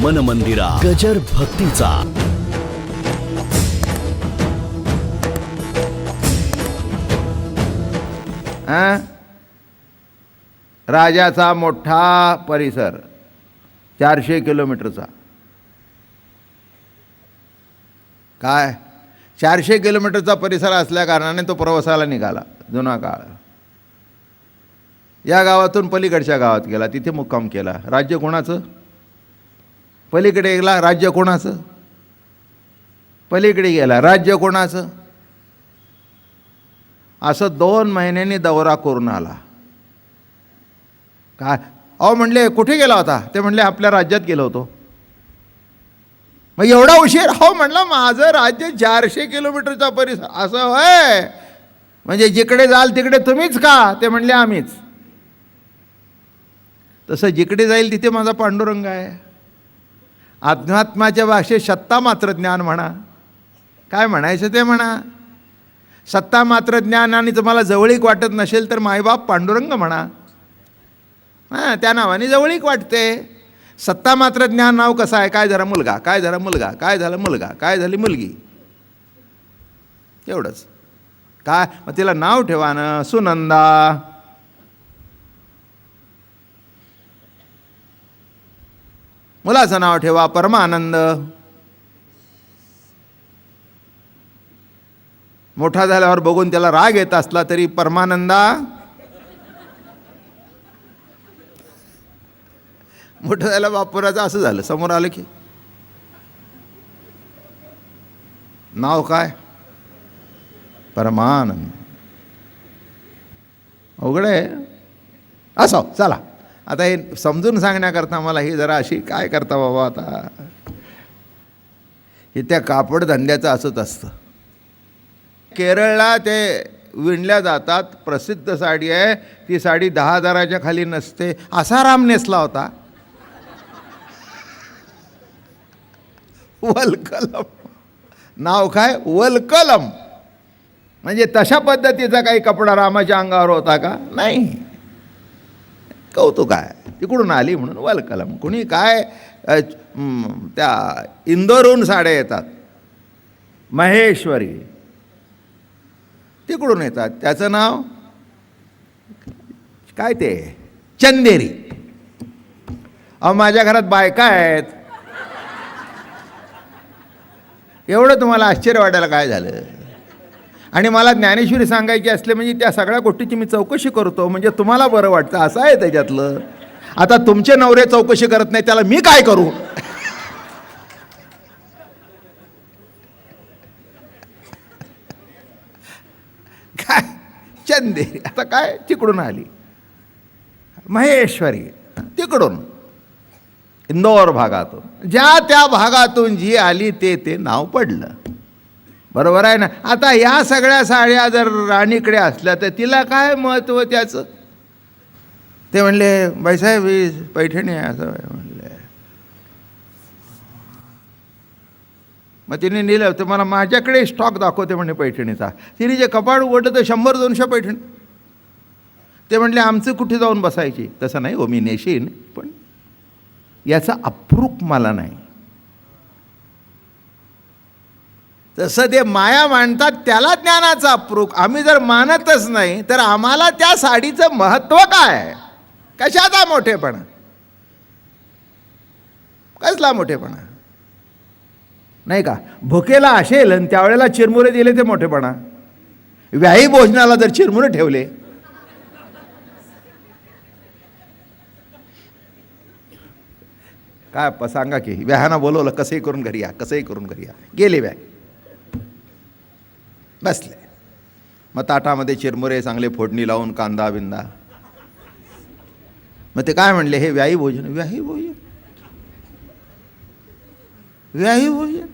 मन मंदिरा गजर भक्तीचा राजाचा मोठा परिसर 400 किलोमीटरचा. काय 400 किलोमीटरचा परिसर असल्या कारणाने तो प्रवासाला निघाला. जुना काळ. या गावातून पलीकडच्या गावात गेला, तिथे मुक्काम केला. राज्य कोणाचं? पलीकडे गेला, राज्य कोणाचं? पलीकडे गेला, राज्य कोणाचं? असं 2 महिन्यांनी दौरा करून आला. काय अहो म्हणले कुठे गेला होता? ते म्हणले आपल्या राज्यात गेलो होतो. मग एवढा उशीर? हो म्हणलं माझं राज्य 400 किलोमीटरचा परिसर. असं होय? म्हणजे जिकडे जाल तिकडे तुम्हीच का? ते म्हणले आम्हीच. तसं जिकडे जाईल तिथे माझा पांडुरंग आहे. अध्यात्माच्या भाषेत सत्ता मात्र ज्ञान म्हणा, काय म्हणायचं ते म्हणा. सत्ता मात्र ज्ञान आणि तुम्हाला जवळीक वाटत नसेल तर मायबाप पांडुरंग म्हणा. हां, त्या नावाने जवळीक वाटते. सत्ता मात्र ज्ञान नाव कसं आहे? काय झाला मुलगा, काय झाला मुलगा, काय झाला मुलगा, काय झाली मुलगी, एवढंच. काय मग तिला नाव ठेवा ना, सुनंदा. मुलाचं नाव ठेवा परमानंद. मोठा झाल्यावर बघून त्याला राग येत असला तरी परमानंदा. मोठं झालं बापुराचं असं झालं. समोर आलं की नाव काय? परमानंद. अवघड आहे. असो चला, आता हे समजून सांगण्याकरता मला ही जरा अशी काय करता बाबा. आता हे त्या कापड धंद्याचं असंच असतं. केरळला ते विणल्या जातात, प्रसिद्ध साडी आहे ती. साडी 10,000च्या खाली नसते. असा राम नेसला होता. वलकलम. नाव काय? वलकलम. म्हणजे तशा पद्धतीचा काही कपडा रामाच्या अंगावर होता का? नाही. कौतुक आहे, तिकडून आली म्हणून वलकलम. कुणी काय त्या इंदोरहून साड्या येतात, महेश्वरी तिकडून येतात. त्याचं नाव काय? ते चंदेरी. अहो माझ्या घरात बायका आहेत. एवढं तुम्हाला आश्चर्य वाटायला काय झालं? आणि मला ज्ञानेश्वरी सांगायची असले म्हणजे त्या सगळ्या गोष्टीची मी चौकशी करतो म्हणजे तुम्हाला बरं वाटतं, असं आहे त्याच्यातलं. आता तुमचे नवरे चौकशी करत नाही, त्याला मी काय करू? काय चंदेरी. आता काय तिकडून आली महेश्वरी, तिकडून इंदोर भागातून. ज्या त्या भागातून जी आली ते नाव पडलं. बरोबर आहे ना? आता या सगळ्या साड्या जर राणीकडे असल्या तर तिला काय महत्त्व त्याचं? ते म्हणले बाईसाहेब ही पैठणी आहे असं म्हणले. मग तिने नेलं तर मला माझ्याकडे स्टॉक दाखवते म्हणे पैठणीचा. तिने जे कपाट उघडलं तर 100-200 पैठणी. ते म्हणले आमचं कुठे जाऊन बसायची? तसं नाही हो, मी नेशीन, पण याचा अप्रूप मला नाही. तसं ते माया मांडतात त्याला ज्ञानाचा अप्रूप. आम्ही जर मानतच नाही तर आम्हाला त्या साडीचं महत्त्व काय? कशाचा मोठेपणा? कसला मोठेपणा? नाही का? भुकेला असेल आणि त्यावेळेला चिरमुरे दिले ते मोठेपणा. व्याही भोजनाला जर चिरमुरे ठेवले काय सांगा की? व्याहाना बोलवलं, कसंही करून घरी या, कसंही करून घरी या. गेले व्याय, बसले. मग ताटामध्ये चिरमुरे चांगले फोडणी लावून कांदा बिंदा. मग ते काय म्हणले? हे व्याही भोजन. व्याही भोजन, व्याही भोजन.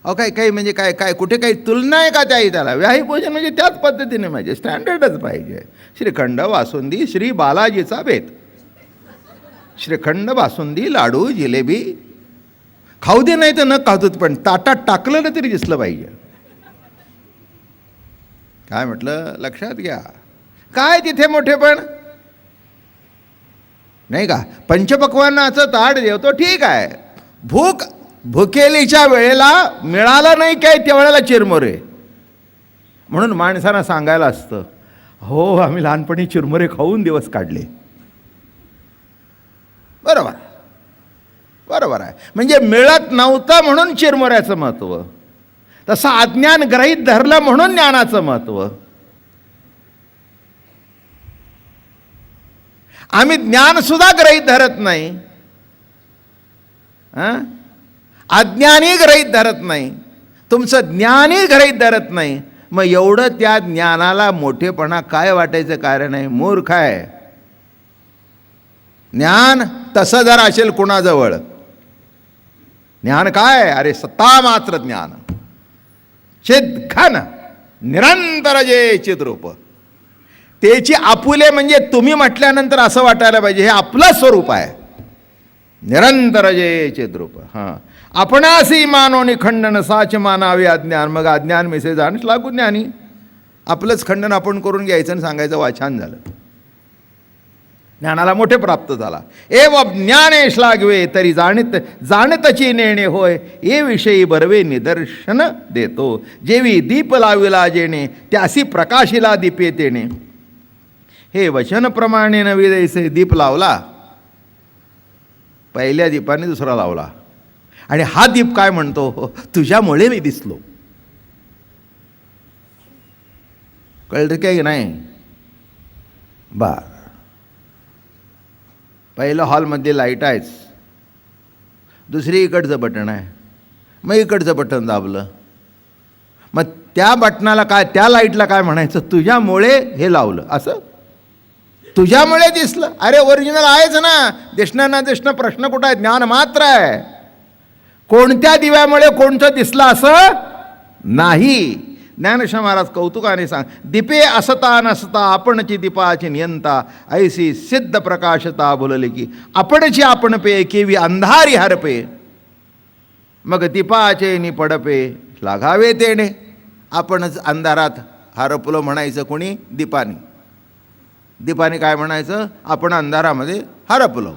अहो काय काही म्हणजे काय काय कुठे काही तुलना आहे का त्याला? व्याही भोजन म्हणजे त्याच पद्धतीने म्हणजे स्टँडर्डच पाहिजे. श्रीखंड बासुंदी श्री बालाजीचा बेत. श्रीखंड बासुंदी लाडू जिलेबी खाऊ दे, नाही तर न खाऊत, पण ताटात टाकलं ना तरी दिसलं पाहिजे. काय म्हटलं? लक्षात घ्या. काय तिथे मोठेपण? नाही का? पंचपक्वान्नाचं ताट जेवतो ठीक आहे, भुकेलीच्या वेळेला मिळालं नाही काय त्यावेळेला चिरमुरे. म्हणून माणसांना सांगायला असतं, हो आम्ही लहानपणी चिरमुरे खाऊन दिवस काढले. बरोबर बरोबर आहे. म्हणजे मिळत नव्हतं म्हणून चिरमुऱ्याचं महत्त्व, तसं अज्ञान ग्रहित धरलं म्हणून ज्ञानाचं महत्त्व. आम्ही ज्ञान सुद्धा ग्रहित धरत नाही, अज्ञानही ग्रहित धरत नाही, तुमचं ज्ञानही ग्रहित धरत नाही. मग एवढं त्या ज्ञानाला मोठेपणा काय वाटायचं कारण आहे? मूर्ख आहे. ज्ञान तसं जर असेल कुणाजवळ, ज्ञान काय? अरे सत्ता मात्र ज्ञान, चिद्घन निरंतर जे चिद्रूप. त्याची आपुले म्हणजे तुम्ही म्हटल्यानंतर असं वाटायला पाहिजे हे आपलं स्वरूप आहे. निरंतर जे चिद्रूप. हां, आपणासी मानोनी खंडन साच मानावे अज्ञान. मग अज्ञान मिसे जाणच लागू ज्ञानी. आपलंच खंडन आपण करून घ्यायचं आणि सांगायचं वा छान झालं, ज्ञानाला मोठे प्राप्त झाला. एव ज्ञानेश लागवे तरी जाणतची नेणे होय, ये विषयी बरवे निदर्शन देतो. जेवी दीप लाविला जेणे त्यासी प्रकाशिला दीपे तेणे. हे वचनप्रमाणे नवी दैसे दीप लावला, पहिल्या दीपाने दुसरा लावला, आणि हा दीप काय म्हणतो? तुझ्यामुळे मी दिसलो. कळतं काय नाही? बर, पहिलं हॉलमध्ये लाईट आहेच, दुसरी इकडचं बटन आहे, मग इकडचं बटन दाबलं, मग त्या बटनाला काय, त्या लाईटला काय म्हणायचं? तुझ्यामुळे हे लावलं, असं तुझ्यामुळे दिसलं. अरे ओरिजिनल आहेच ना, दिसणं ना दिसणं प्रश्न कुठं आहे? ज्ञान मात्र आहे. कोणत्या दिव्यामुळे कोणतं दिसलं असं नाही. ज्ञानेश्वर महाराज कौतुकाने सांग, दीपे असता नसता आपणची दीपाची नियंता, ऐसी सिद्ध प्रकाशता बोलले की आपणची आपण पे केवी अंधारी हरपे. मग दीपाचे निपडपे लागावे तेणे. आपणच अंधारात हरपलो म्हणायचं कोणी? दीपाने. दीपाने काय म्हणायचं? आपण अंधारामध्ये हरपलो.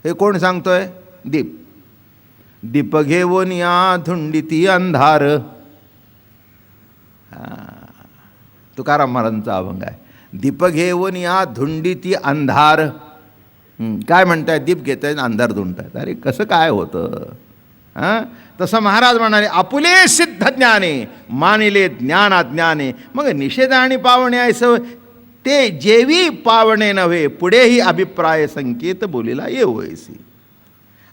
हे कोण सांगतोय? दीप. दीप घेऊन या धुंडीती अंधार. तुकाराम महाराजांचा अभंग आहे. दीप घेऊन या धुंडीती अंधार. काय म्हणताय? दीप घेत आहेत, अंधार धुंडतायत. अरे कसं काय होतं? तसं महाराज म्हणाले, आपुले सिद्ध ज्ञाने मानिले ज्ञान अज्ञाने. मग निषेध आणि पावणे ऐसं ते जेवी पावणे नव्हे, पुढेही अभिप्राय संकेत बोलीला येवैसी.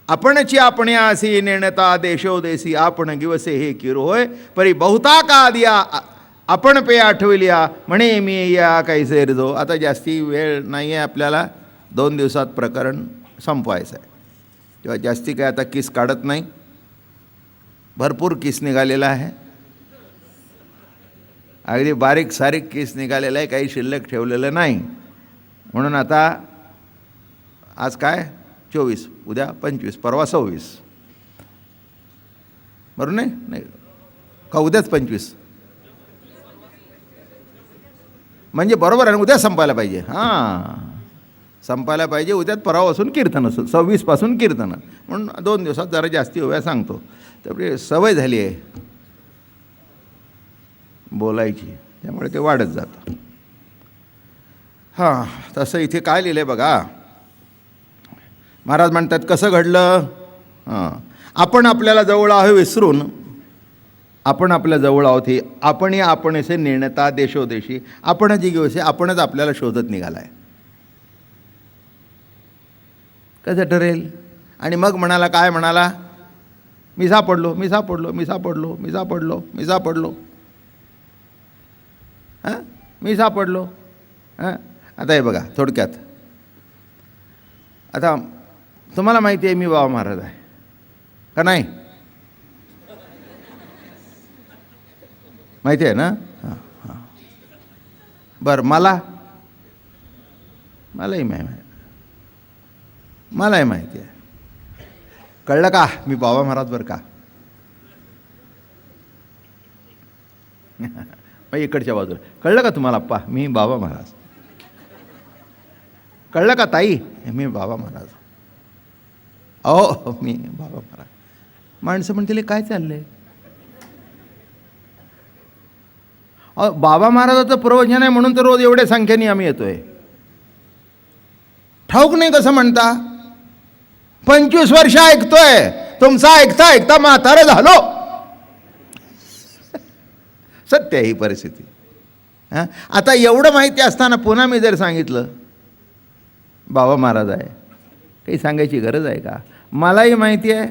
आपणची आपणे आसी नेणता देशोदेशी आपण गिवसे हे किरो होय, परी बहुता का दिया आपण पे आठवल्या म्हणे मी या कैसे जो. आता जास्ती वेळ नाही आहे आपल्याला, 2 दिवसात प्रकरण संपवायचं आहे. तेव्हा जास्ती काय आता किस काढत नाही, भरपूर किस निघालेला आहे, अगदी बारीक सारीक केस निघालेला आहे, काही शिल्लक ठेवलेलं नाही. म्हणून आता आज काय 24, उद्या 25, परवा 26, बरोबर नाही? नाही का उद्याच 25? म्हणजे बरोबर आहे, उद्या संपायला पाहिजे. हां, संपायला पाहिजे उद्यात. परवापासून कीर्तन असं 26पासून कीर्तनं, म्हणून 2 दिवसात जरा जास्ती होव्या सांगतो. त्यामुळे सवय झाली आहे बोलायची, त्यामुळे ते वाढत जातं. हां, तसं इथे काय लिहिलं आहे बघा. महाराज म्हणतात कसं घडलं? आपण आपल्याला जवळ आहे विसरून, आपण आपल्या जवळ आहोत हे आपणही आपणसे नेणता देशोदेशी. आपण जी घेऊसे आपणच आपल्याला शोधत निघाला आहे. कसं ठरेल? आणि मग म्हणाला, काय म्हणाला? मी सापडलो, मी सापडलो, मी सापडलो, मी सापडलो, मी सापडलो. मी सापडलो. आता हे बघा थोडक्यात, आता तुम्हाला माहिती आहे मी बाबा महाराज आहे का नाही? माहिती आहे ना? हां हां, बरं. मलाही माहिती आहे. कळलं का? मी बाबा महाराज बरं का. मग इकडच्या बाजूला कळलं का तुम्हाला? आप्पा मी बाबा महाराज. कळलं का ताई? मी बाबा महाराज. अहो मी बाबा महाराज. माणसं म्हणतील काय चाललंय? अहो बाबा महाराजाचं प्रवचन आहे म्हणून तर रोज एवढ्या संख्येने आम्ही येतोय. ठाऊक नाही कसं म्हणता? 25 वर्ष ऐकतोय तुमचा, ऐकता ऐकता म्हातारं झालो. सत्य ही परिस्थिती. हां, आता एवढं माहिती असताना पुन्हा मी जर सांगितलं बाबा महाराज आहे, काही सांगायची गरज आहे का? मलाही माहिती आहे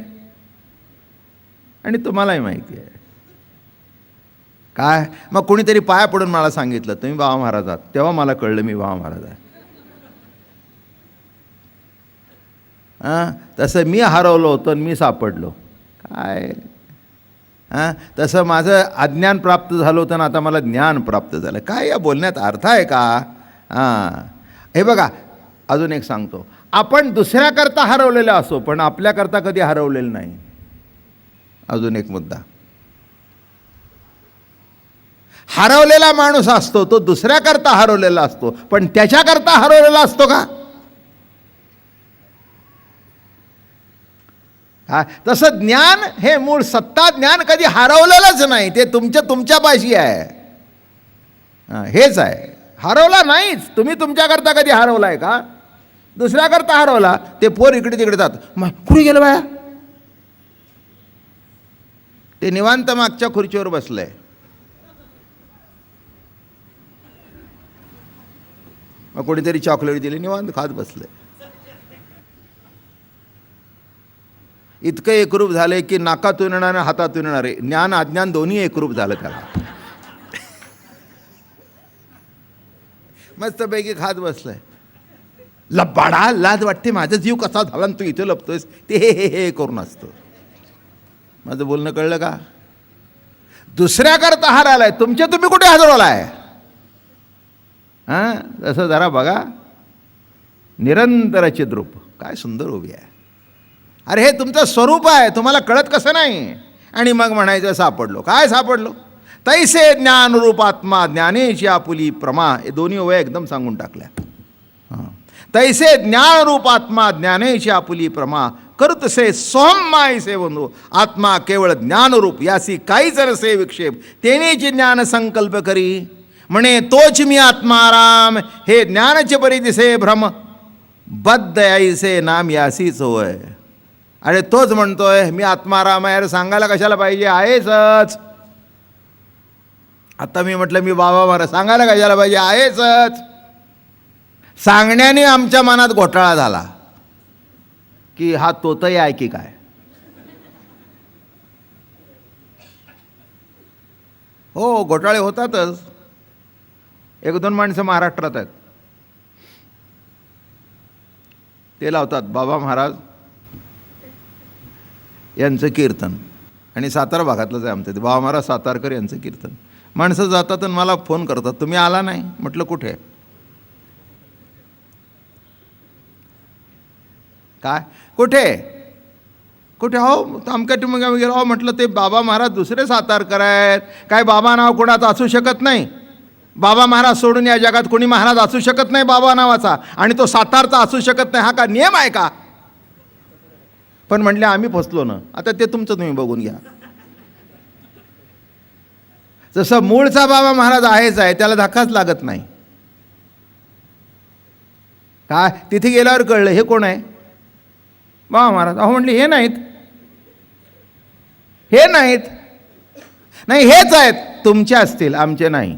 आणि तुम्हालाही माहिती आहे. काय मग कोणीतरी पाया पडून मला सांगितलं तुम्ही बाबा महाराज आहात, तेव्हा मला कळलं मी बाबा महाराज आहे. हां, तसं मी हरवलो होतो आणि मी सापडलो काय? हां, तसं माझं अज्ञान प्राप्त झालं होतं ना, आता मला ज्ञान प्राप्त झालं. काय या बोलण्यात अर्थ आहे का? हां, हे बघा अजून एक सांगतो. आपण दुसऱ्याकरता हरवलेला असो पण आपल्याकरता कधी हरवलेलं नाही. अजून एक मुद्दा. हरवलेला माणूस असतो तो दुसऱ्याकरता हरवलेला असतो पण त्याच्याकरता हरवलेला असतो का? हा, तसं ज्ञान हे मूळ सत्ता ज्ञान कधी हरवलेलंच नाही. ते तुमच्यापाशी आहे. हेच आहे, हरवला नाहीच. तुम्ही तुमच्याकरता कधी हरवला आहे का? दुसऱ्याकरता हरवला. ते पोर इकडे तिकडे जात, मग कुठे गेलं बाया? ते निवांत मागच्या खुर्चीवर बसलंय. मग कोणीतरी चॉकलेट दिली, निवांत खात बसलंय. इतकं एकरूप झालंय की नाकातून येणारे हातातून येणारे ज्ञान अज्ञान दोन्ही एकरूप झालं त्याला. मस्तपैकी खात बसलाय. लबाडा लाज वाटते, माझा जीव कसा झाला तू इथे लपतोयस. ते हे करून असतं. माझं बोलणं कळलं का? दुसऱ्याकरता हरालाय, तुम्ही कुठे हरवलाय? हां, तसं जरा बघा. निरंतर चिद्रूप काय सुंदर उभी आहे. अरे हे तुमचं स्वरूप आहे, तुम्हाला कळत कसं नाही? आणि मग म्हणायचं सापडलो. काय सापडलो? तैसे ज्ञानरूप आत्मा ज्ञानेची आपुली प्रमा. हे दोन्ही ओव्या एकदम सांगून टाकल्या. हां, तैसे ज्ञानरूप आत्मा ज्ञानेची आपुली प्रमा. करतसे सोहम मायसे बंधू. आत्मा केवळ ज्ञानरूप, यासी काहीच नसे विक्षेप. तेनेची ज्ञान संकल्प करी. म्हणे तोच मी आत्माराम, हे ज्ञानचे परी दिसे भ्रम. बद्ध ऐसे नाम यासीच होय. अरे तोच म्हणतोय मी आत्माराम आहे. अरे सांगायला कशाला पाहिजे? आहेसच. आता मी म्हटलं मी बाबा महाराज, सांगायला कशाला पाहिजे? आहेसच. सांगण्याने आमच्या मनात घोटाळा झाला की हा तोतही आहे की काय. हो, घोटाळे होतातच. 1-2 माणसं महाराष्ट्रात आहेत, ते लावतात बाबा महाराज यांचं कीर्तन. आणि सातारा भागातलंच आहे आमचं ते. बाबा महाराज सातारकर यांचं कीर्तन. माणसं जातात आणि मला फोन करतात, तुम्ही आला नाही? म्हटलं कुठे? काय कुठे कुठे? हो अमक्या टिमक्या वगैरे. हो म्हटलं ते बाबा महाराज दुसरे सातारकर आहेत. काय बाबा नाव कोणाचं असू शकत नाही? बाबा महाराज सोडून या जगात कोणी महाराज असू शकत नाही बाबा नावाचा, आणि तो सातारचा असू शकत नाही. हा का नियम आहे का? पण म्हटले आम्ही फसलो ना. आता ते तुमचं तुम्ही बघून घ्या. जसं मूळचा बाबा महाराज आहेच आहे, त्याला धक्काच लागत नाही. काय तिथे गेल्यावर कळलं हे कोण आहे? बाबा महाराज. अहो म्हटले हे नाहीत, हे नाहीत. नाही हेच आहेत. तुमचे असतील, आमचे नाही.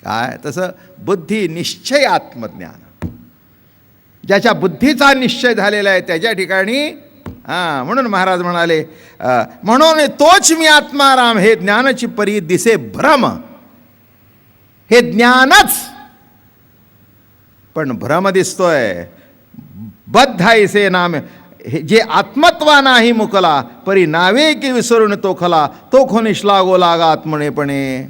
काय तसं बुद्धी निश्चय आत्मज्ञान. ज्याच्या बुद्धीचा निश्चय झालेला आहे त्याच्या ठिकाणी. हां, म्हणून महाराज म्हणाले म्हणून तोच मी आत्माराम, हे ज्ञानाची परी दिसे भ्रम. हे ज्ञानच पण भ्रम दिसतोय. बद्ध ऐसे नाम, हे जे आत्मत्वा नाही मुकला, परी नावे की विसरून तो खला. तो खोनिश लागो लागा आत्मनेपणे.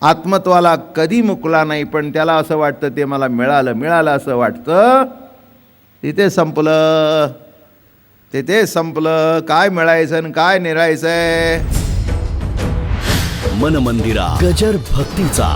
आत्मत्वाला कधी मुकला नाही, पण त्याला असं वाटतं ते मला मिळालं असं वाटतं. तिथे संपलं. काय मिळायचं आणि काय निरायचंय? मन मंदिरा गजर भक्तीचा.